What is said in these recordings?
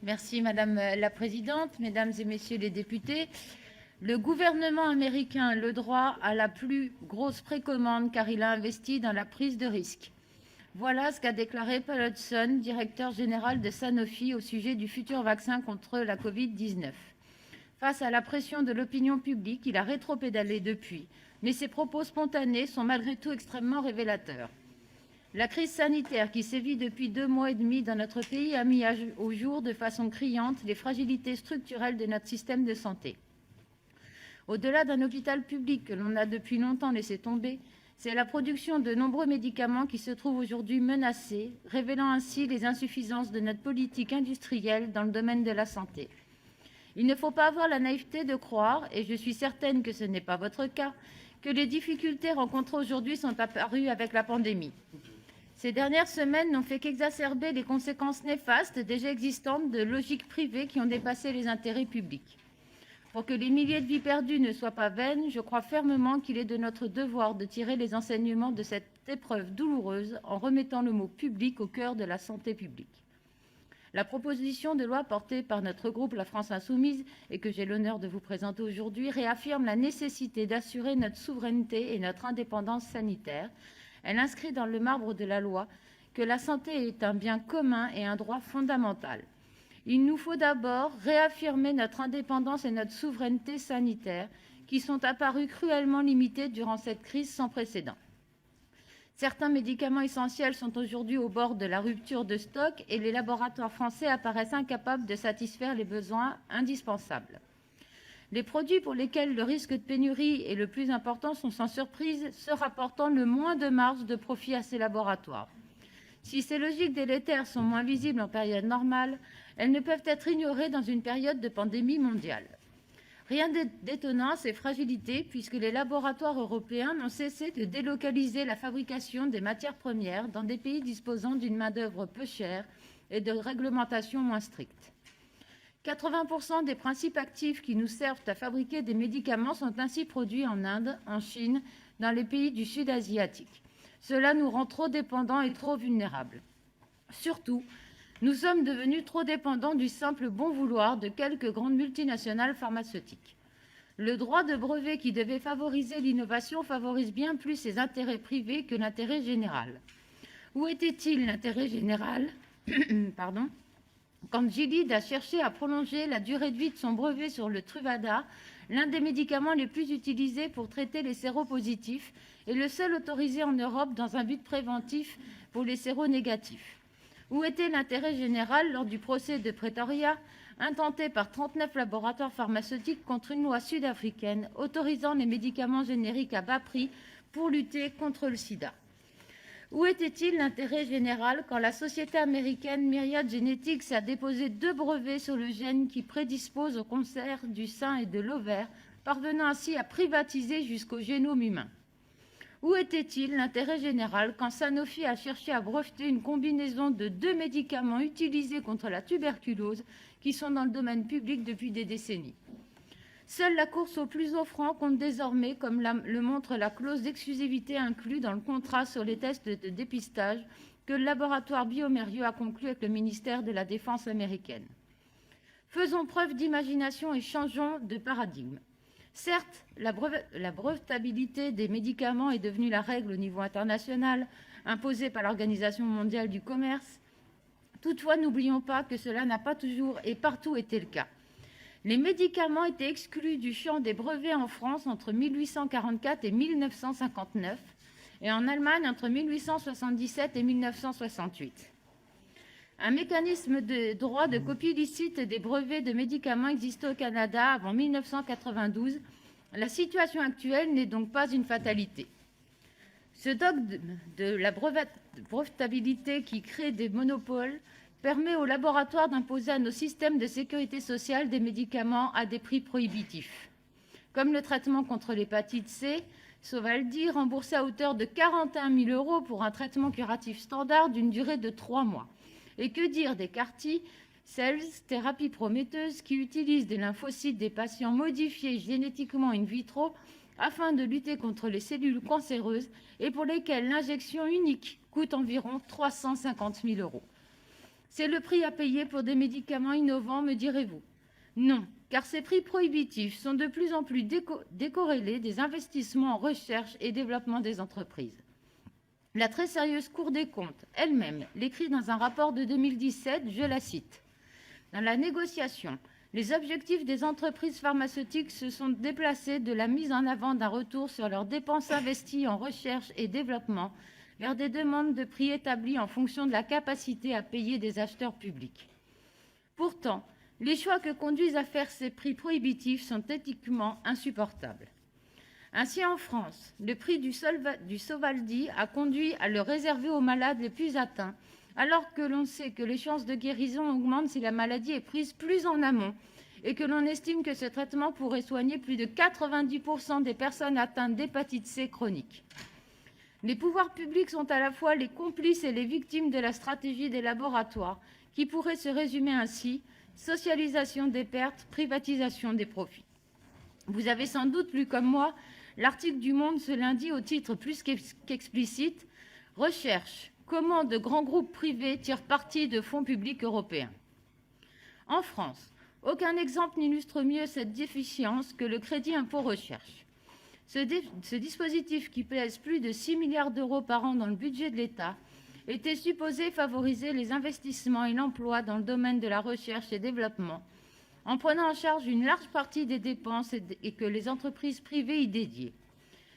Merci Madame la Présidente, Mesdames et Messieurs les députés. Le gouvernement américain a le droit à la plus grosse précommande car il a investi dans la prise de risque. Voilà ce qu'a déclaré Paul Hudson, directeur général de Sanofi, au sujet du futur vaccin contre la Covid-19. Face à la pression de l'opinion publique, il a rétropédalé depuis, mais ses propos spontanés sont malgré tout extrêmement révélateurs. La crise sanitaire qui sévit depuis 2 mois et demi dans notre pays a mis au jour de façon criante les fragilités structurelles de notre système de santé. Au-delà d'un hôpital public que l'on a depuis longtemps laissé tomber, c'est la production de nombreux médicaments qui se trouve aujourd'hui menacée, révélant ainsi les insuffisances de notre politique industrielle dans le domaine de la santé. Il ne faut pas avoir la naïveté de croire, et je suis certaine que ce n'est pas votre cas, que les difficultés rencontrées aujourd'hui sont apparues avec la pandémie. Ces dernières semaines n'ont fait qu'exacerber les conséquences néfastes déjà existantes de logiques privées qui ont dépassé les intérêts publics. Pour que les milliers de vies perdues ne soient pas vaines, je crois fermement qu'il est de notre devoir de tirer les enseignements de cette épreuve douloureuse en remettant le mot « public » au cœur de la santé publique. La proposition de loi portée par notre groupe La France Insoumise et que j'ai l'honneur de vous présenter aujourd'hui réaffirme la nécessité d'assurer notre souveraineté et notre indépendance sanitaire. Elle inscrit dans le marbre de la loi que la santé est un bien commun et un droit fondamental. Il nous faut d'abord réaffirmer notre indépendance et notre souveraineté sanitaire qui sont apparues cruellement limitées durant cette crise sans précédent. Certains médicaments essentiels sont aujourd'hui au bord de la rupture de stock et les laboratoires français apparaissent incapables de satisfaire les besoins indispensables. Les produits pour lesquels le risque de pénurie est le plus important sont sans surprise ceux rapportant le moins de marge de profit à ces laboratoires. Si ces logiques délétères sont moins visibles en période normale, elles ne peuvent être ignorées dans une période de pandémie mondiale. Rien d'étonnant à ces fragilités puisque les laboratoires européens n'ont cessé de délocaliser la fabrication des matières premières dans des pays disposant d'une main-d'œuvre peu chère et de réglementations moins strictes. 80% des principes actifs qui nous servent à fabriquer des médicaments sont ainsi produits en Inde, en Chine, dans les pays du Sud asiatique. Cela nous rend trop dépendants et trop vulnérables. Surtout, nous sommes devenus trop dépendants du simple bon vouloir de quelques grandes multinationales pharmaceutiques. Le droit de brevet qui devait favoriser l'innovation favorise bien plus ses intérêts privés que l'intérêt général. Où était-il l'intérêt général quand Gilead a cherché à prolonger la durée de vie de son brevet sur le Truvada, l'un des médicaments les plus utilisés pour traiter les séropositifs et le seul autorisé en Europe dans un but préventif pour les séronégatifs? Où était l'intérêt général lors du procès de Pretoria, intenté par 39 laboratoires pharmaceutiques contre une loi sud-africaine autorisant les médicaments génériques à bas prix pour lutter contre le sida? Où était-il l'intérêt général quand la société américaine Myriad Genetics a déposé 2 brevets sur le gène qui prédispose au cancer du sein et de l'ovaire, parvenant ainsi à privatiser jusqu'au génome humain? Où était-il l'intérêt général quand Sanofi a cherché à breveter une combinaison de 2 médicaments utilisés contre la tuberculose qui sont dans le domaine public depuis des décennies? Seule la course au plus offrant compte désormais, comme le montre la clause d'exclusivité inclue dans le contrat sur les tests de dépistage que le laboratoire bioMérieux a conclu avec le ministère de la Défense américaine. Faisons preuve d'imagination et changeons de paradigme. Certes, la brevetabilité des médicaments est devenue la règle au niveau international, imposée par l'Organisation mondiale du commerce. Toutefois, n'oublions pas que cela n'a pas toujours et partout été le cas. Les médicaments étaient exclus du champ des brevets en France entre 1844 et 1959 et en Allemagne entre 1877 et 1968. Un mécanisme de droit de copie licite des brevets de médicaments existait au Canada avant 1992. La situation actuelle n'est donc pas une fatalité. Ce dogme de la brevetabilité qui crée des monopoles permet aux laboratoires d'imposer à nos systèmes de sécurité sociale des médicaments à des prix prohibitifs, comme le traitement contre l'hépatite C, Sovaldi, remboursé à hauteur de 41 000 € pour un traitement curatif standard d'une durée de 3 mois. Et que dire des CAR-T, Cells, thérapie prometteuse qui utilisent des lymphocytes des patients modifiés génétiquement in vitro afin de lutter contre les cellules cancéreuses et pour lesquelles l'injection unique coûte environ 350 000 €. C'est le prix à payer pour des médicaments innovants, me direz-vous? Non, car ces prix prohibitifs sont de plus en plus décorrélés des investissements en recherche et développement des entreprises. La très sérieuse Cour des comptes elle-même l'écrit dans un rapport de 2017, je la cite. Dans la négociation, les objectifs des entreprises pharmaceutiques se sont déplacés de la mise en avant d'un retour sur leurs dépenses investies en recherche et développement vers des demandes de prix établies en fonction de la capacité à payer des acheteurs publics. Pourtant, les choix que conduisent à faire ces prix prohibitifs sont éthiquement insupportables. Ainsi, en France, le prix du Sovaldi a conduit à le réserver aux malades les plus atteints, alors que l'on sait que les chances de guérison augmentent si la maladie est prise plus en amont et que l'on estime que ce traitement pourrait soigner plus de 90% des personnes atteintes d'hépatite C chronique. Les pouvoirs publics sont à la fois les complices et les victimes de la stratégie des laboratoires, qui pourrait se résumer ainsi: socialisation des pertes, privatisation des profits. Vous avez sans doute lu comme moi l'article du Monde ce lundi au titre plus qu'explicite « Recherche, comment de grands groupes privés tirent parti de fonds publics européens ». En France, aucun exemple n'illustre mieux cette déficience que le crédit impôt recherche. Ce dispositif, qui pèse plus de 6 milliards d'euros par an dans le budget de l'État, était supposé favoriser les investissements et l'emploi dans le domaine de la recherche et développement, en prenant en charge une large partie des dépenses et que les entreprises privées y dédiaient.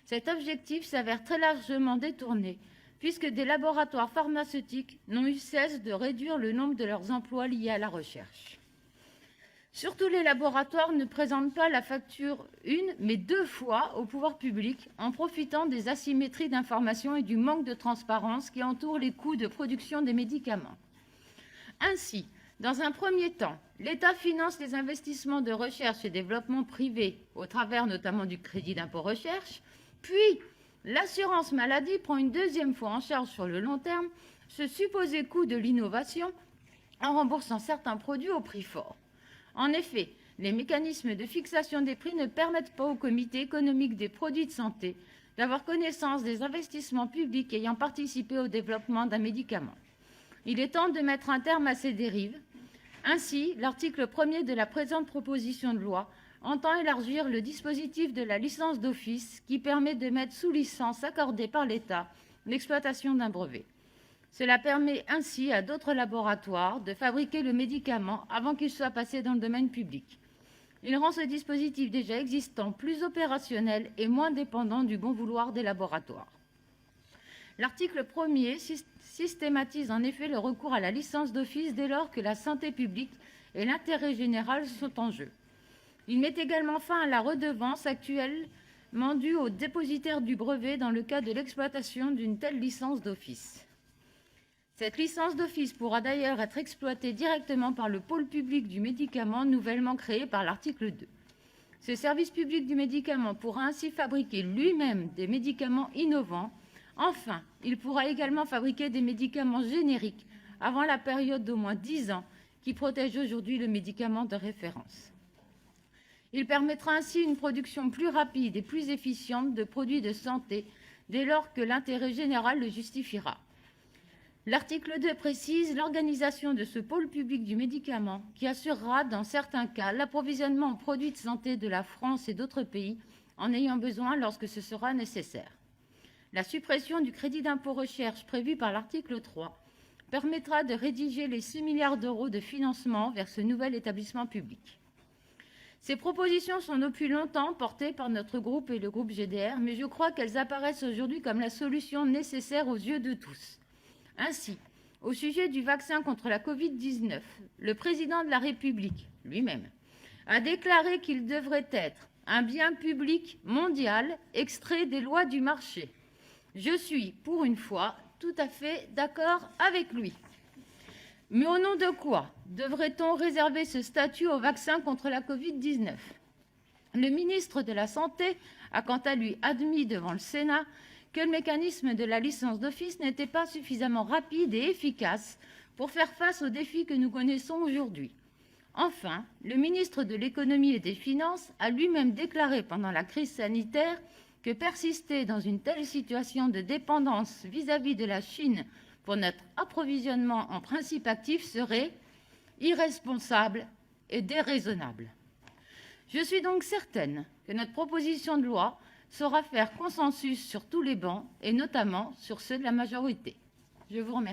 Cet objectif s'avère très largement détourné, puisque des laboratoires pharmaceutiques n'ont eu cesse de réduire le nombre de leurs emplois liés à la recherche. Surtout, les laboratoires ne présentent pas la facture une, mais deux fois au pouvoir public, en profitant des asymétries d'information et du manque de transparence qui entourent les coûts de production des médicaments. Ainsi, dans un premier temps, l'État finance les investissements de recherche et développement privés, au travers notamment du crédit d'impôt recherche, puis l'assurance maladie prend une deuxième fois en charge sur le long terme ce supposé coût de l'innovation en remboursant certains produits au prix fort. En effet, les mécanismes de fixation des prix ne permettent pas au Comité économique des produits de santé d'avoir connaissance des investissements publics ayant participé au développement d'un médicament. Il est temps de mettre un terme à ces dérives. Ainsi, l'article 1er de la présente proposition de loi entend élargir le dispositif de la licence d'office qui permet de mettre sous licence accordée par l'État l'exploitation d'un brevet. Cela permet ainsi à d'autres laboratoires de fabriquer le médicament avant qu'il soit passé dans le domaine public. Il rend ce dispositif déjà existant plus opérationnel et moins dépendant du bon vouloir des laboratoires. L'article 1er systématise en effet le recours à la licence d'office dès lors que la santé publique et l'intérêt général sont en jeu. Il met également fin à la redevance actuellement due aux dépositaires du brevet dans le cas de l'exploitation d'une telle licence d'office. Cette licence d'office pourra d'ailleurs être exploitée directement par le pôle public du médicament nouvellement créé par l'article 2. Ce service public du médicament pourra ainsi fabriquer lui-même des médicaments innovants. Enfin, il pourra également fabriquer des médicaments génériques avant la période d'au moins 10 ans qui protège aujourd'hui le médicament de référence. Il permettra ainsi une production plus rapide et plus efficiente de produits de santé dès lors que l'intérêt général le justifiera. L'article 2 précise l'organisation de ce pôle public du médicament qui assurera dans certains cas l'approvisionnement en produits de santé de la France et d'autres pays en ayant besoin lorsque ce sera nécessaire. La suppression du crédit d'impôt recherche prévu par l'article 3 permettra de rédiger les 6 milliards d'euros de financement vers ce nouvel établissement public. Ces propositions sont depuis longtemps portées par notre groupe et le groupe GDR, mais je crois qu'elles apparaissent aujourd'hui comme la solution nécessaire aux yeux de tous. Ainsi, au sujet du vaccin contre la Covid-19, le président de la République lui-même a déclaré qu'il devrait être un bien public mondial extrait des lois du marché. Je suis, pour une fois, tout à fait d'accord avec lui. Mais au nom de quoi devrait-on réserver ce statut au vaccin contre la Covid-19 ? Le ministre de la Santé a quant à lui admis devant le Sénat que le mécanisme de la licence d'office n'était pas suffisamment rapide et efficace pour faire face aux défis que nous connaissons aujourd'hui. Enfin, le ministre de l'Économie et des Finances a lui-même déclaré pendant la crise sanitaire que persister dans une telle situation de dépendance vis-à-vis de la Chine pour notre approvisionnement en principes actifs serait irresponsable et déraisonnable. Je suis donc certaine que notre proposition de loi saura faire consensus sur tous les bancs, et notamment sur ceux de la majorité. Je vous remercie.